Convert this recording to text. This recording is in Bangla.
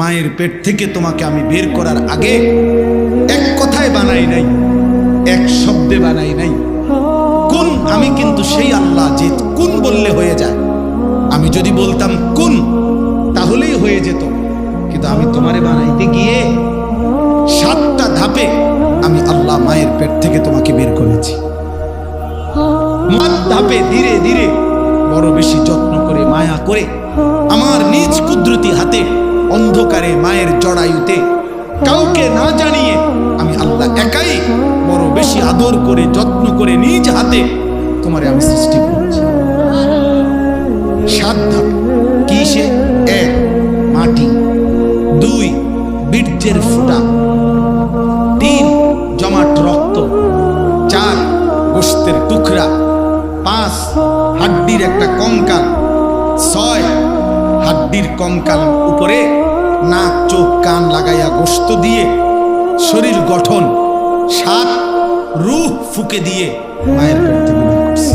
মায়ের পেট থেকে তোমাকে আমি বের করার আগে এক কথায় বানাই নাই, এক শব্দে বানাই নাই। কুন, আমি কিন্তু সেই আল্লাহ যে কুন বললে হয়ে যায়। আমি যদি বলতাম কুন তাহলেই হয়ে যেত, কিন্তু আমি তোমারে বানাইতে গিয়ে 7টা ধাপে আমি আল্লাহ মায়ের পেট থেকে তোমাকে বের করেছি। ধাপে ধীরে ধীরে বড় বেশি যত্ন করে মায়া করে আমার নিজ কুদরতি হাতে অন্ধকারে মায়ের জড়ায়ুতে কাউকে না জানিয়ে আমি আল্লাহ একাই বড় বেশি আদর করে যত্ন করে নিজ হাতে তোমারে আমি সৃষ্টি করেছি। 7 ধাপ কি সে? 1 মাটি, 2 বীর্যের ফুটা, 3 জমাট রক্ত, 4 গোশতের টুকরা, 5 হাড্ডির একটা কঙ্কাল, 6 হাড্ডির কঙ্কাল উপরে নাক চোখ কান লাগাইয়া গোশত দিয়ে শরীর গঠন, 7 রূহ ফুকে দিয়ে মায়ের পেট থেকে বের করছি।